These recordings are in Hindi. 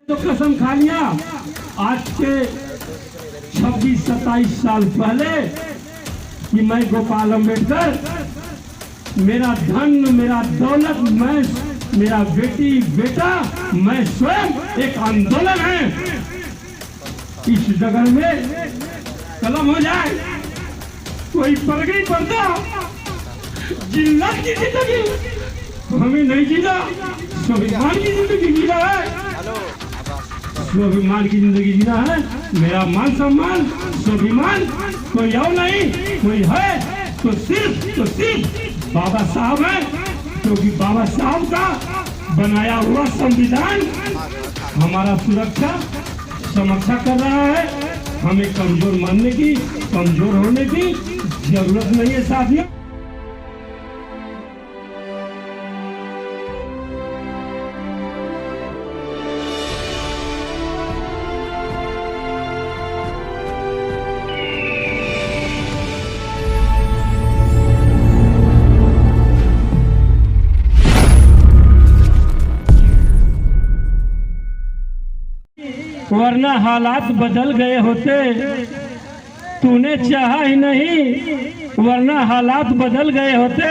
तो कसम खा लिया आज के 26-27 साल पहले कि मैं गोपाल अम्बेडकर, मेरा धन, मेरा दौलत, मैं, मेरा बेटी बेटा, मैं स्वयं एक आंदोलन है। इस जगह में कलम हो जाए, कोई पगड़ी पड़ता, जिल्लत की जिंदगी हमें नहीं जीना, स्वाभिमान की जिंदगी जीना है, स्वाभिमान की जिंदगी जीना है। मेरा मान सम्मान स्वाभिमान कोई और नहीं, कोई है तो सिर्फ बाबा साहब है, क्योंकि बाबा साहब का बनाया हुआ संविधान हमारा सुरक्षा समक्षा कर रहा है। हमें कमजोर मानने की, कमजोर होने की जरूरत नहीं है साथियों। वरना हालात बदल गए होते, तूने चाहा ही नहीं, वरना हालात बदल गए होते,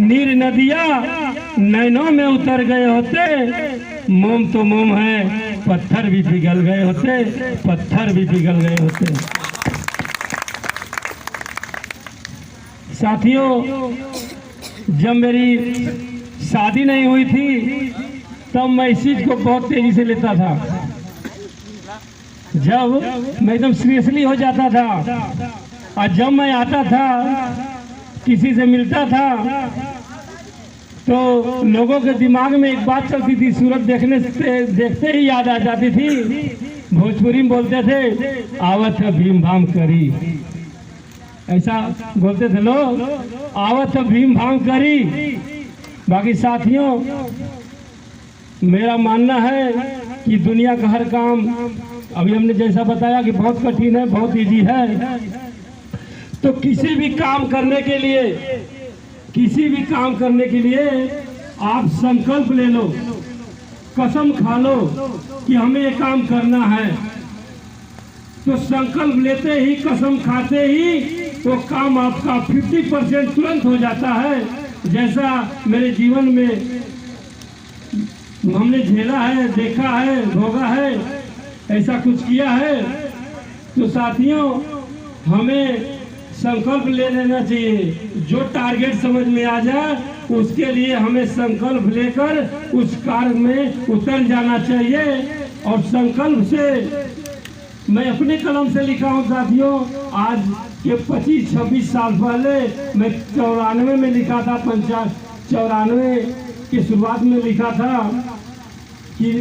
नीर नदियाँ नैनों में उतर गए होते, मोम तो मोम है, पत्थर भी पिघल गए होते, पत्थर भी पिघल गए होते। साथियों, जब मेरी शादी नहीं हुई थी तब मैं इस चीज को बहुत तेजी से लेता था। जब मैं एकदम सीरियसली हो जाता था और जब मैं आता था, किसी से मिलता था, तो लोगों के दिमाग में एक बात चलती थी, सूरत देखते ही याद आ जाती थी। भोजपुरी में बोलते थे, आवत है भीम भाम करी, ऐसा बोलते थे लोग, आवत है भीम भाम करी। बाकी साथियों, मेरा मानना है कि दुनिया का हर काम, अभी हमने जैसा बताया कि बहुत कठिन है, बहुत इजी है, तो किसी भी काम करने के लिए, किसी भी काम करने के लिए आप संकल्प ले लो, कसम खा लो कि हमें ये काम करना है। तो संकल्प लेते ही, कसम खाते ही वो काम आपका 50% तुरंत हो जाता है। जैसा मेरे जीवन में हमने झेला है, देखा है, भोगा है, ऐसा कुछ किया है। तो साथियों, हमें संकल्प ले लेना चाहिए। जो टारगेट समझ में आ जाए उसके लिए हमें संकल्प लेकर उस कार्य में उतर जाना चाहिए। और संकल्प से मैं अपने कलम से लिखा हूँ साथियों। आज के 25-26 साल पहले मैं 94 में लिखा था, 94 की शुरुआत में लिखा था कि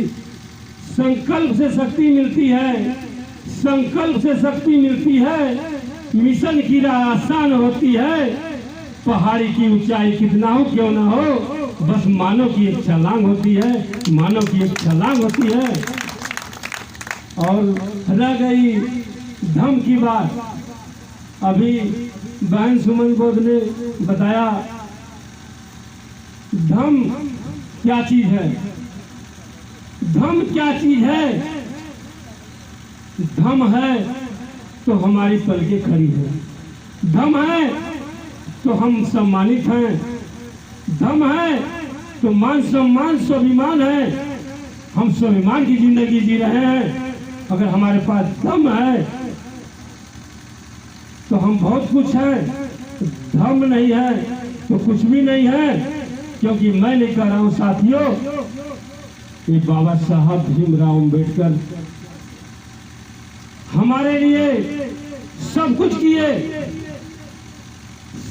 संकल्प से शक्ति मिलती है, संकल्प से शक्ति मिलती है, मिशन की राह आसान होती है, पहाड़ी की ऊंचाई कितना हो क्यों ना हो, बस मानो की एक छलांग होती है, मानो की एक छलांग होती है। और रह गई धम की बात, अभी बहन सुमन बोध ने बताया धम क्या चीज है। धम क्या चीज है? धम है तो हमारी पलकें खड़ी है, धम है तो हम सम्मानित हैं, धम है तो मान सम्मान स्वाभिमान है, हम स्वाभिमान की जिंदगी जी रहे हैं। अगर हमारे पास धम है तो हम बहुत कुछ हैं, धम नहीं है तो कुछ भी नहीं है। क्योंकि मैं नहीं कह रहा हूं साथियों, ये बाबा साहब भीमराव अम्बेडकर हमारे लिए सब कुछ किए,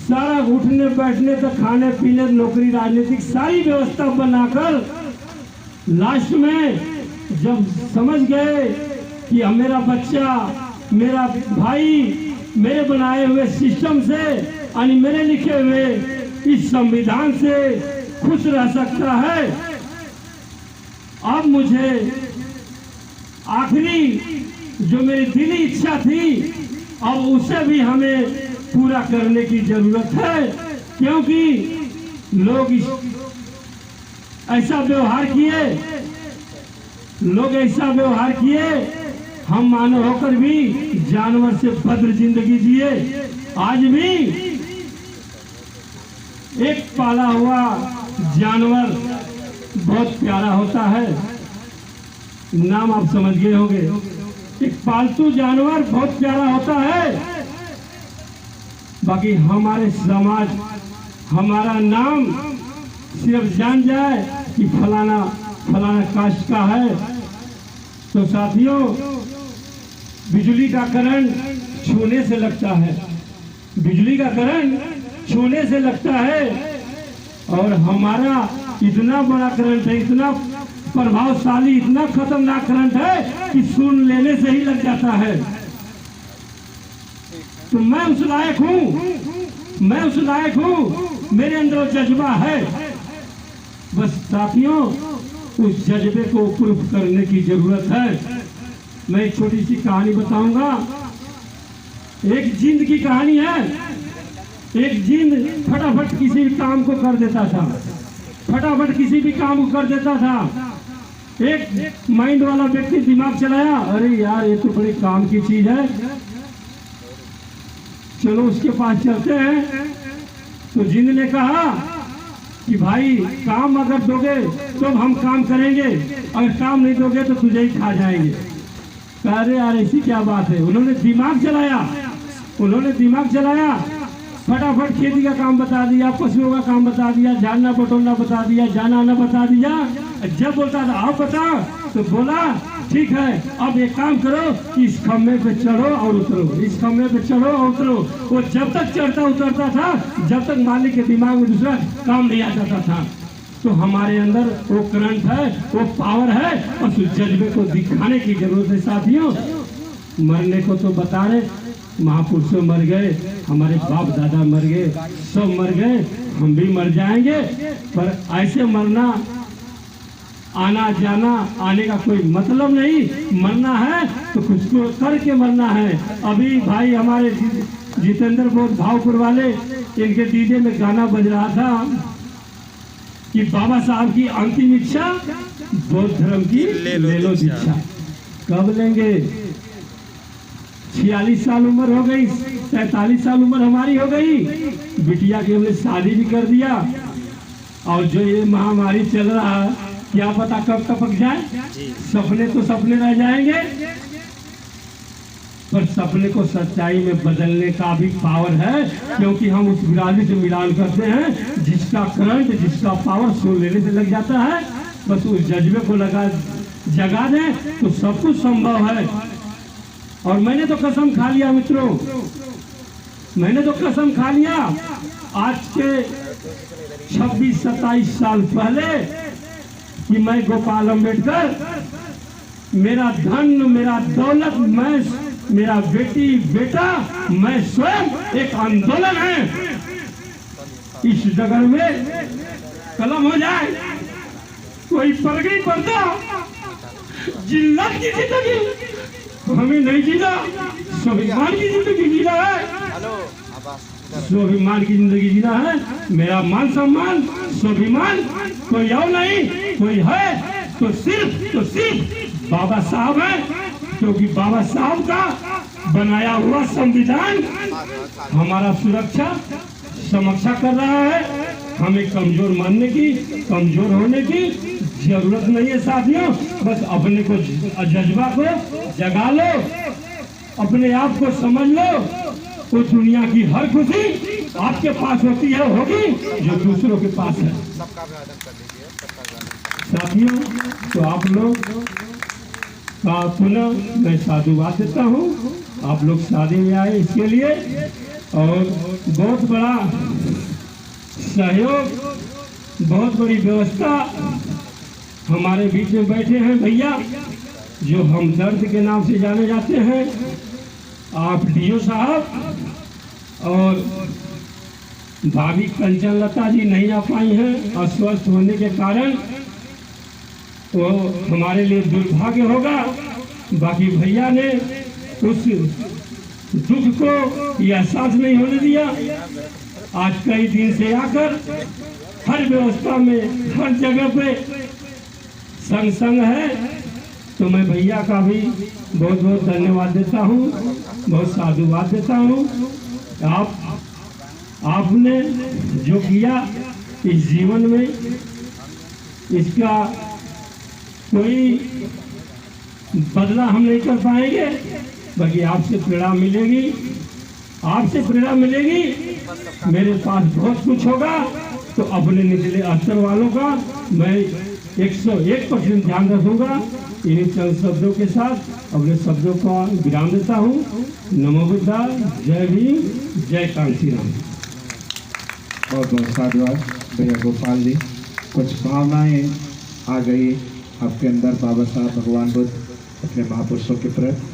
सारा उठने बैठने तक, खाने पीने, नौकरी, राजनीतिक सारी व्यवस्था बनाकर लास्ट में जब समझ गए कि मेरा बच्चा, मेरा भाई मेरे बनाए हुए सिस्टम से यानी मेरे लिखे हुए इस संविधान से खुश रह सकता है, अब मुझे आखिरी जो मेरी दिली इच्छा थी अब उसे भी हमें पूरा करने की जरूरत है। क्योंकि लोग ऐसा व्यवहार किए, लोग ऐसा व्यवहार किए, हम मानव होकर भी जानवर से भद्र जिंदगी जिए। आज भी एक पाला हुआ जानवर बहुत प्यारा होता है, नाम आप समझ गए होंगे। एक पालतू जानवर बहुत प्यारा होता है। बाकी हमारे समाज हमारा नाम सिर्फ जान जाए कि फलाना फलाना कास्ट का है, तो साथियों बिजली का करंट छूने से लगता है, बिजली का करंट छूने से लगता है। और हमारा इतना बड़ा करंट है, इतना प्रभावशाली, इतना खतरनाक करंट है कि सुन लेने से ही लग जाता है। तो मैं उस लायक हूँ, मैं उस लायक हूँ, मेरे अंदर जज्बा है। बस साथियों उस जज्बे को प्रूफ करने की जरूरत है। मैं एक छोटी सी कहानी बताऊंगा। एक जिंद की कहानी है। एक जिंद फटाफट किसी भी काम को कर देता था, फटाफट किसी भी काम को कर देता था। एक माइंड वाला व्यक्ति दिमाग चलाया, अरे यार ये तो बड़े काम की चीज है, चलो उसके पास चलते हैं। तो जिंद ने कहा कि भाई काम अगर दोगे तो हम काम करेंगे, अगर काम नहीं दोगे तो तुझे ही खा जाएंगे। कह रहे यार ऐसी क्या बात है। उन्होंने दिमाग चलाया, उन्होंने दिमाग चलाया, फटाफट खेती का काम बता दिया, पशुओं का काम बता दिया, झाड़ना बटोरना बता दिया, जाना आना बता दिया। जब बोलता था आप बता, तो बोला ठीक है अब एक काम करो कि इस खम्भे पे चढ़ो और उतरो, इस खम्भे पे चढ़ो और उतरो। वो जब तक चढ़ता उतरता था, जब तक मालिक के दिमाग में दूसरा काम नहीं आ जाता था। तो हमारे अंदर वो करंट है, वो पावर है, और उस जज्बे को दिखाने की जरूरत है। साथियों मरने को तो बता रहे, महापुरुषों मर गए, हमारे बाप दादा मर गए, सब मर गए, हम भी मर जाएंगे। पर ऐसे मरना, आना जाना, आने का कोई मतलब नहीं। मरना है तो कुछ को करके मरना है। अभी भाई हमारे जितेंद्र बहुत भावपुर वाले, इनके डीजे में गाना बज रहा था कि बाबा साहब की अंतिम इच्छा बौद्ध धर्म की ले लो दीक्षा। कब लेंगे? 46 साल उम्र हो गई, 47 साल उम्र हमारी हो गई, बिटिया की हमने शादी भी कर दिया। और जो ये महामारी चल रहा है, क्या पता कब टपक जाए। सपने तो सपने रह जाएंगे, पर सपने को सच्चाई में बदलने का भी पावर है, क्योंकि हम उस बिरादरी से मिलान करते हैं जिसका करंट, जिसका पावर सुन लेने से लग जाता है। बस उस जज्बे को जगा दें तो सब कुछ संभव है। और मैंने तो कसम खा लिया मित्रों, मैंने तो कसम खा लिया, आज के 26-27 साल पहले कि मैं गोपाल अम्बेडकर, मेरा धन, मेरा दौलत, मैं, मेरा बेटी बेटा, मैं स्वयं एक आंदोलन है। इस जगह में कलम हो जाए, कोई पगड़ी पड़ता, जिल्लत की जिंदगी हमें नहीं जीना, स्वाभिमान की जिंदगी जीना है, स्वाभिमान की जिंदगी जीना है। मेरा मान सम्मान, स्वाभिमान कोई और नहीं, कोई है तो सिर्फ बाबा साहब है, क्योंकि बाबा साहब का बनाया हुआ संविधान हमारा सुरक्षा समक्षा कर रहा है। हमें कमजोर मानने की, कमजोर होने की जरूरत नहीं है साथियों। बस अपने को, जज्बा को जगा लो, अपने आप को समझ लो। तो दुनिया की हर खुशी आपके पास होती है, होगी जो दूसरों के पास है। साथियों तो आप लोग का पुनः मैं साधुवाद देता हूँ। आप लोग शादी में आए इसके लिए, और बहुत बड़ा सहयोग, बहुत बड़ी व्यवस्था हमारे बीच में बैठे हैं भैया, जो हमदर्द के नाम से जाने जाते हैं। आप डीओ साहब और भाभी कंचन लता जी नहीं आ पाई हैं अस्वस्थ होने के कारण, तो हमारे लिए दुर्भाग्य होगा। बाकी भैया ने उस दुख को ये एहसास नहीं होने दिया। आज कई दिन से आकर हर व्यवस्था में, हर जगह पे संग है, तो मैं भैया का भी बहुत बहुत धन्यवाद देता हूँ, बहुत साधुवाद देता हूँ। आपने जो किया इस जीवन में, इसका कोई बदला हम नहीं कर पाएंगे, बाकी आपसे प्रेरणा मिलेगी, आपसे प्रेरणा मिलेगी। मेरे पास बहुत कुछ होगा तो अपने निचले स्तर वालों का मैं 101% ध्यान रखूंगा। इन्हीं चंद शब्दों के साथ अपने शब्दों का विराम देता हूँ। नमो बुद्धा, जय भीम, जय कांची राम। बहुत बहुत साधुवाद भैया गोपाल जी। कुछ भावनाएं आ गई आपके अंदर बाबा साहब भगवान बुद्ध अपने महापुरुषों के प्रति।